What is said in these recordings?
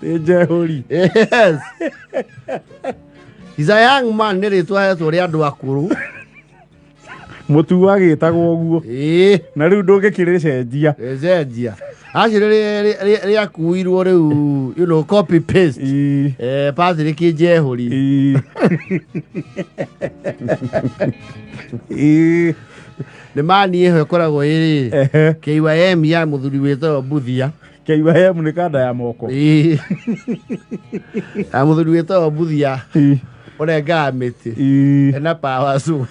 Jehori. Yes. He's a young man nearly to us or andu akuru. Mutu agitagwo guo. Na riu ndungikiricenjia. Ezenjia. Actually ria kuirwo riu, you know, copy paste. Patrick Jehori. The man here koragwo iri. KYM ya muthuri wetagwo Buthia. KYM ni kada ya moko. Muthuri wetagwo Buthia. Orenga miti. Ena power so.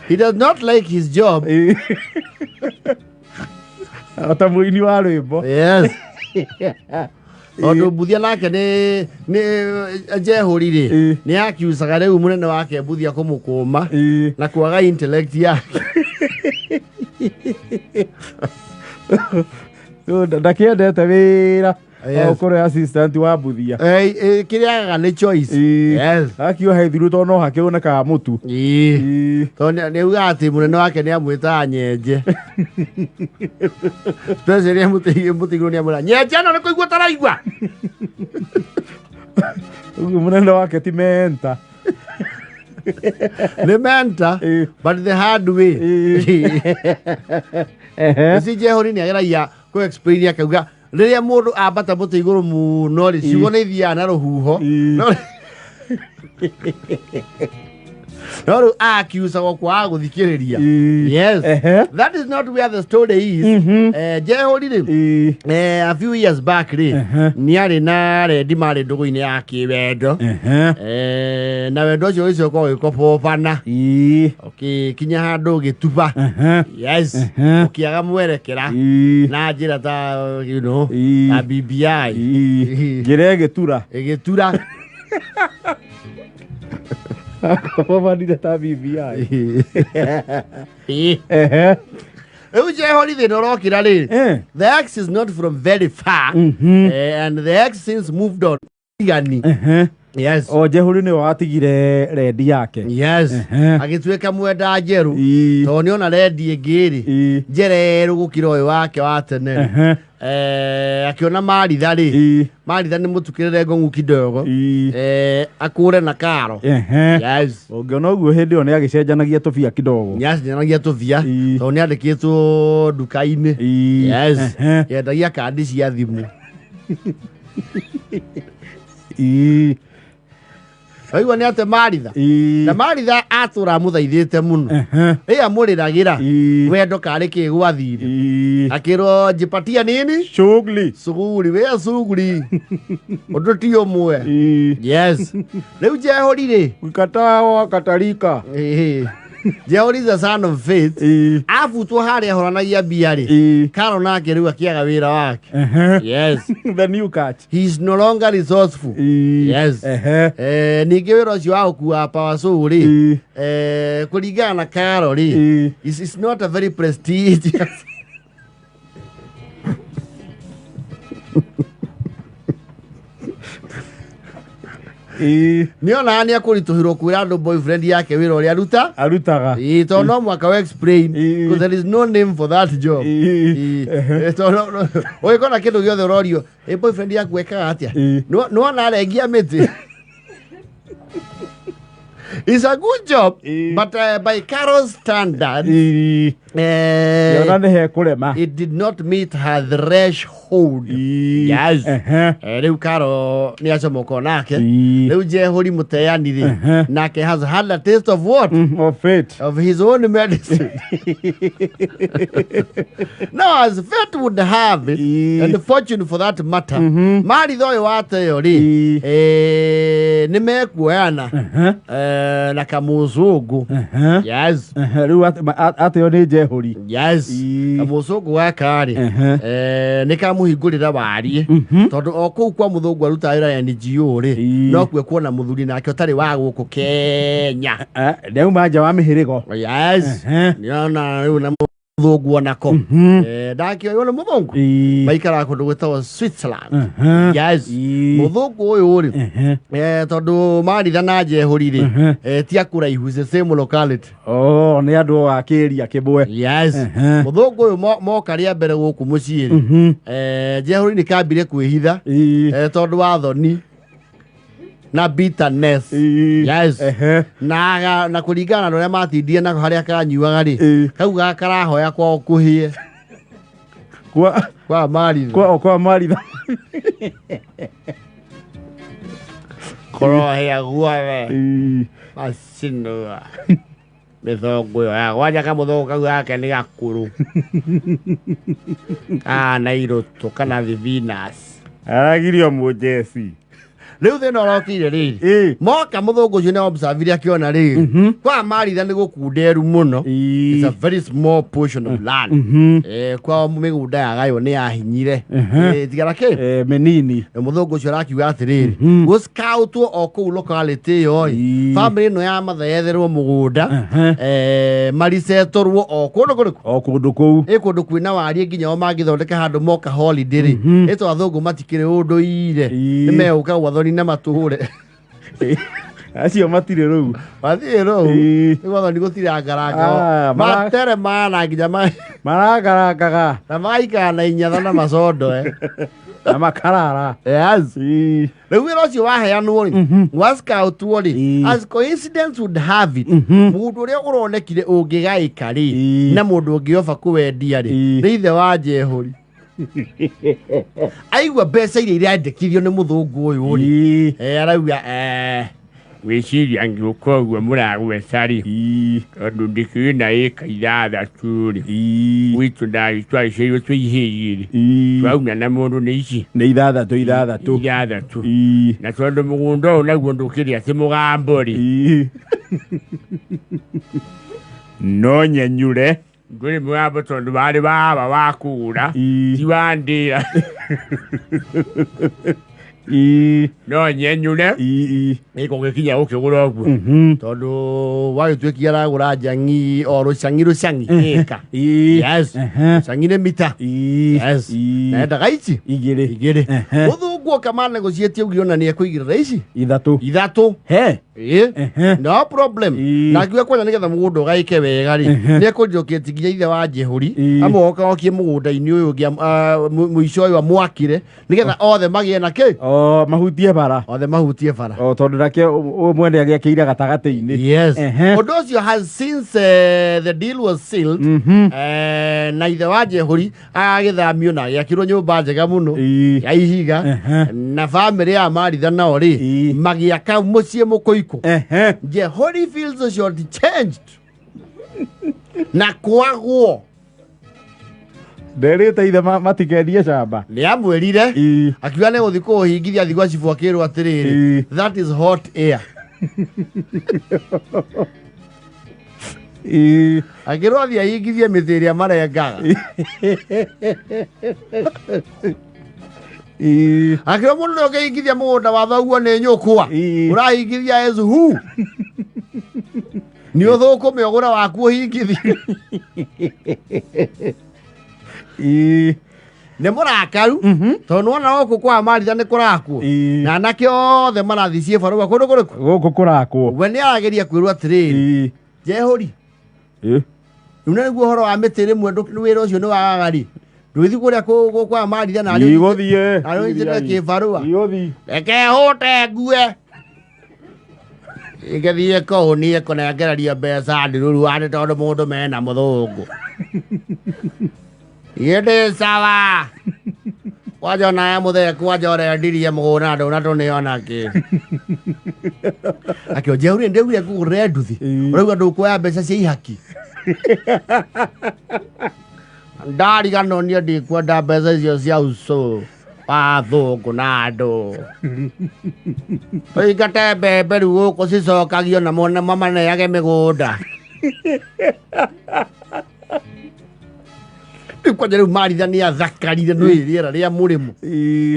He does not like his job. Atamuini wa rwimbo. Yes. Ondo Buthia nake ni Jehori ri ni akiusaga riu munene wake Buthia kumukuma na kwaga intellect yake. Ndakiendete wira okore assistant wa Buthia kiriaga ni choice. Yes. Akio haithiru to no hakioneka mutu to ni uga ati munene wake ni amwita nyenje. Especially mutiguru ni amwira nyenje no ni kuigua taraigua. Munene wake ti menta. The mentor, but the hard way. Si Jehori ni ageragia ko explain ya kauga riria mundu abata mutu iguru muno ri ciugo ni thia na ruhuho no akiusa kwa guthikiriria. Yes. That is not where the story is. Jehori ri a few years back ri ni ari na rendi mari ndugu-ini ya kiwendo na wendo cio icio ko ikopofana okay kinya handu gituba. Yes. Ukiaga mwerekera na njira ta you know a BBI giregetura Kopofani ta BBI. Jehori the norokira ri. The ex is not from very far and the ex since moved on. Yes. Jehori ni watigire rendi yake. Yes. Agituika mwenda njeru to ni ona rendi ingiri njereru gukira uyu wake wa tene. Akiona Maritha ri Maritha ni mutukirire ngongu kidogo akure na karo. Yes. Ongiona uguo hindi one agicenjanagia tubia kidogo. Yes, njanagia tubia to ni andikitwo duka-ini. Yes. Yendagia kandi cia thimu. Aigua ni ate Maritha na Maritha atura muthaithite muno iya muriragira wendo kari kigwathire akiro jipatia nini shughuli we shughuli ondo ti omwe. Yes. Riu Jehori ri ukatawa katarika Jehori is a son of faith. Afutwo haria horanagia bia ri Karo nake riu akiaga wira wake. Yes. The new catch. He is no longer resourceful. Yes. Ningi wira ucio wa ukua power so ri kuringana na Karo ri is not a very prestigious. Ni ona ani akurituhirwo kwira andu boyfriend yake wira uria arutaga to no mwaka we explain because there is no name for that job. To no oy kona kindu giothe urorio boyfriend yaku wekaga atia no ona arengia miti. It's a good job, but by Karo's standard, it did not meet her threshold. Yes. Riu Karo ni acomoko nake. Riu Jehori muteani ri nake has had a taste of what? Of fate. Of his own medicine. No, as fate would have it, and the fortune for that matter. Maritha uyu wateyo ri ni mekuoyana na kamuzungu. Yes. Riu ateyo ni Jehori. Yes. Kamuzungu wakari ni kamuhingurira warie tondu oku kwa muthungu aruta wira ya NGO ri no kwe kuona muthuri nake utari wa guku Kenya. Neu manja wa mihirigo. Yes. Niona riu na thungu nako ndakio yone muthungu maikara kundu gwetagwo Switzerland yes muthungu uyu ri tondu maritha na njehuri ri ti akuraihu the same locality ni andu a Kiria Kibwe yes muthungu uyu moka ria mbere guku mucii ri njehuri ni kambire kwihitha tondu wa thoni na bitterness yes na kuringana na ria matindie na haria kanyuaga ri kau gakarahoya kwa kuhie kwa maritha korohia guawe macinua mithongo yo waja ka muthongo kau gake ni gakuru kana iroto kana Venus aragirio mujesi riu thina rokire riri moka muthungu ucio ni observe akiona riri kwa maritha ni gukunderu muno it's a very small portion of land kwa migunda yagayo ni yahinyire tigara ki menini muthungu ucio arakiuga atiriri go scout o ku locality yo family no ya mathayetherwo mugunda marisetorwo o kundu kou kundu kwina wari nginya o mangithondeka handu moka holiday ri eto athungu matikire undu ire ni meuka wathoni na matuhure acio matire ru igotho ni gutira ngaranga matere mana nginya maragaragaga na maika na inyatha na macondo na makarara yes riu wira ucio waheanwo ri was scout ri as coincidence would have it mundu uria uronekire ungigaika ri na mundu ungiofa kuwendia ri ithe wa njehuri aigua mbeca iria irandikithio ni muthungu uyu ri arauga wiciria ngiuka uguo muragwecari tondu ndikina ika ithathatu ri gwitu twaicirwo twihiire twauna na mundu ni ici ni ithathatu na tondu mugunda uyu naguo ndukiria ti mugambo ri no nyenyure nduri mugambo tondu bari baba bakura ti wandira no nyenyure iko gikinya ukigura oguo tondu wagitwekia aragura njangi o rucangi ika yes cangi ne mita yes na ndaga ici igiri uthungu kamana gocietie ugiona ni ekuigirira ici ithatu no problem na kiwa kwanya nigetha mugunda ugaike wega ri ni ekunjokia tiginya ithe wa njehuri amoka okie mugunda-ini uyu muico uyu amwakire nigetha othe magie na ki mahutie bara tondu nake mwene agiakiire gatagati-ini yes undu ucio has since the deal was sealed na ithe wa njehuri agithamio na agiakirwo nyumba njega muno ya ihiga na family ya maritha nao ri magiaka mucii mukuiku Njehuri feels ucio changed na kwagwo nderite ithe matikendie camba ni amwirire akiuga ni guthi kuhingithia thigwa cibu akirwo atiriri that is hot air akirwo athi ahingithie mithiri marengaga akirwo mundu ni ukihingithia mugunda wa thoguo ni nyukwa urahingithia ezu ni uthukume ugura waku uhingithie ni murakaru tondu wona guku kwa maritha ni kurakwo na anake othe marathicie barua kundu kuriku guku kurakwo we ni arageria kwirwo atiriri njehuri una niguo horo wa mitiri mwe wira ucio ni wagaga ri ndwithi kuria kwa maritha na ari igũthiĩ kibarua reke hute ngue igethie kũu niĩ kũnengereria mbeca ndururu andi tondu mundu mena muthungu yende sawa wajo na mutheku wajo rendirie muguna ndona tuniona ki akio njehuri ndegure kugurire nduthi urauga ndukuoya mbeca cia ihaki ndarigano nie ndikwenda mbeca icio cia uco wa thungu na andu oigate mbembe riu guku cicokagio na mamaneage migunda kwanja riu maritha ni athakarire no iriera ria murimu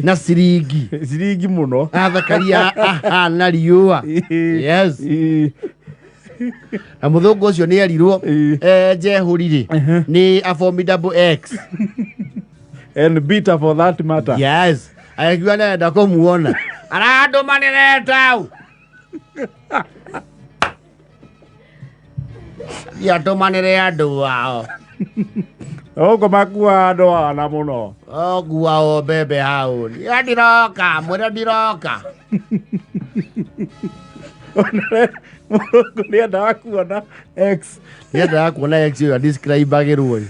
na siringi muno athakaria ahana riua yes na muthungu ucio ni erirwo Njehuri ri ni a formidable X and bitter for that matter. Yes, akiwa naenda kumuona arandumanire tau yatumanire andu wao Ogo makua andu ana muno ogua bebe hau ndiroka mwira ndiroka Murongo ni enda kuona X ni enda kuona X yo describe agirwo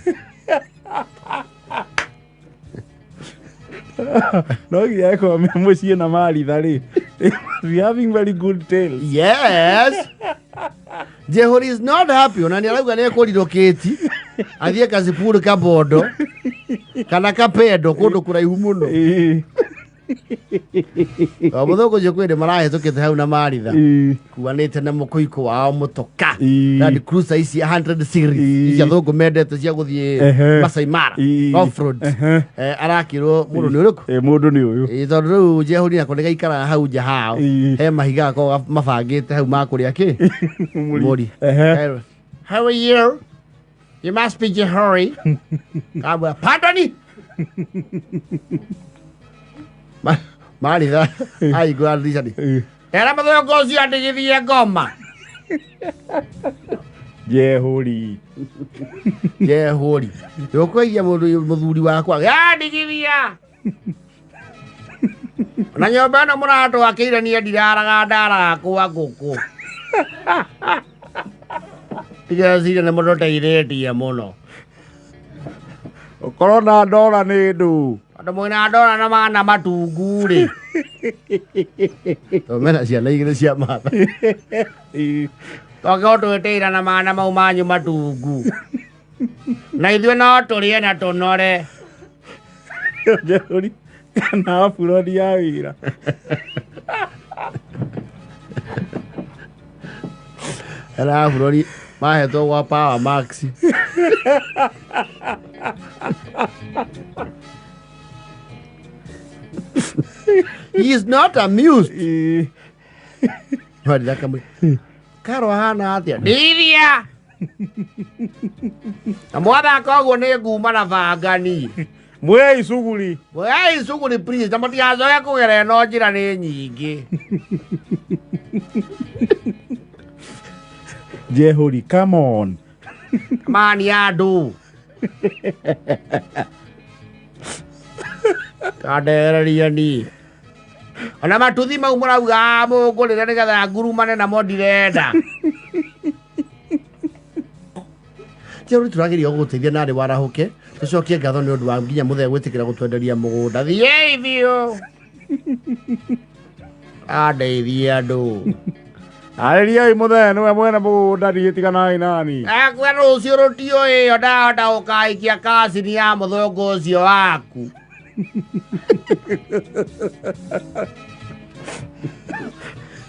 no gieko mucie na Maritha ri we having very good tales. Yes. Njehuri is not happy. Ona ni arauga ni ekuriroketi athie kazipuru kabondo kana kapedo kundu kuraihu muno muthungu ucio kwende marahetukite hau na Maritha kuanite na mukuiko wao mutoka Land Cruiser ici 100 series cia thungu mendete cia guthie Masai Mara off road arakirwo mundu ni uriku mundu ni uyu tondu riu Njehuri akonega ikara hau nja hao he mahiga ako mabangite hau makuria ki muri how are you? You must be Njehuri. Pardon? Maritha aigua ndicani era muthungu ucio andigithie ngoma Njehuri ukwagia muthuri wakwa andigithia na nyomba ĩno mũratwakĩire niĩ ndiraraga ndara yakwa ngũkũ tigeciria nĩ mũtũteithĩtie mũno ukorwo na ndora nĩ ndũ andũ mwĩna ndora na mana matungu rĩ mena ciana igĩrĩ cia matha toke ũtwĩtĩira na mana mau manyu matungu na ithuĩ no tũrĩe na tũnore Njehuri kana burodi ya wĩra era burodi mahetwo gwa Power Max he is not amused Karo hana atia ndithia na mwathaka ũguo nĩ nguma na bangani mwei suguri please na mũtigacoke kũgera ĩno njĩra nĩ nyingĩ Njehuri come on mani andũ kandereria ni ona matuthi mau mũrauga mũngũrĩre nĩgetha ngurumane namo ndirenda Njehuri tũrageria gũgũteithia narĩ warahũke tũcokie ngatho nĩ ũndũ wa nginya mũthee gwĩtĩkĩra gũtwenderia mũgũnda thiĩi biũ andeithie andũ arĩriai mũthee nĩwe mwene mũgũnda ndiĩtiganai nani ekwe rũciũ rũtiũĩ ndahota gũkaikia kacini ya mũthũngũ ũcio waku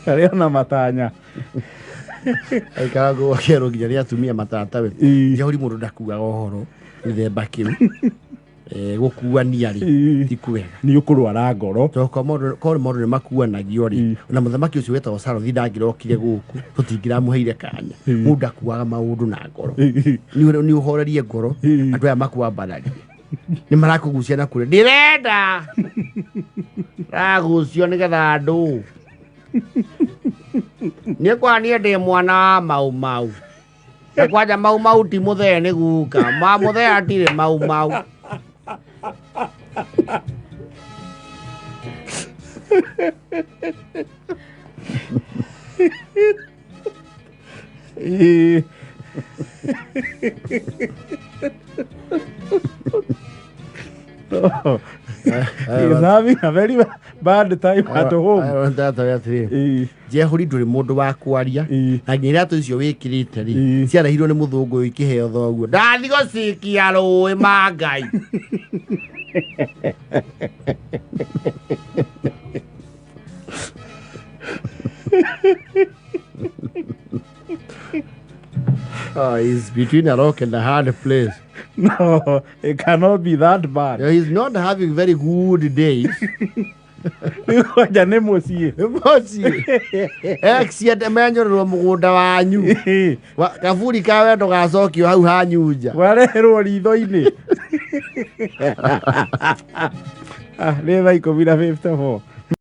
arĩa na matanya aikara gũkerwo nginya nĩ atumia matatawe Njehuri mũndũ ndakuaga ũhoro gĩthemba kĩu gũkuania rĩ ti kwega nĩ ũkũrwara ngoro korwo mũndũ nĩ makuanagio rĩ na mũthamaki ũcio wetagwo Sarothi ndangĩrokire gũkũ tũtingĩramũheire kanya mũndũ ndakuaga maũndũ na ngoro nĩ ũhorerie ngoro andũ aya makwambararia nĩ marakũgucia na kũrĩa ndĩrenda ragucio nĩgetha andũ nĩ kwa niĩ ndĩ mwana wa mau na kwanja mau ti mũthee nĩ guka mũthee atirĩ mau He's having a very bad time at home. Njehuri ndũrĩ mũndũ wa kwaria na nginya iratũ icio wĩkĩrĩte rĩ ciarahirwo nĩ mũthũngũ ũyũ ikĩheo thoguo ndathi gũcikia rũĩ ma Ngai he's between a rock and a hard place. No, it cannot be that bad. He's not having very good days. Kwanja nĩ mũciĩ. Mũciĩ. Ex atemenyorerwo mũgũnda wanyu. Kaburi ka wendo gacokio hau hanyunja. Wareherwo ritho-inĩ. Nĩ thaa 10:54.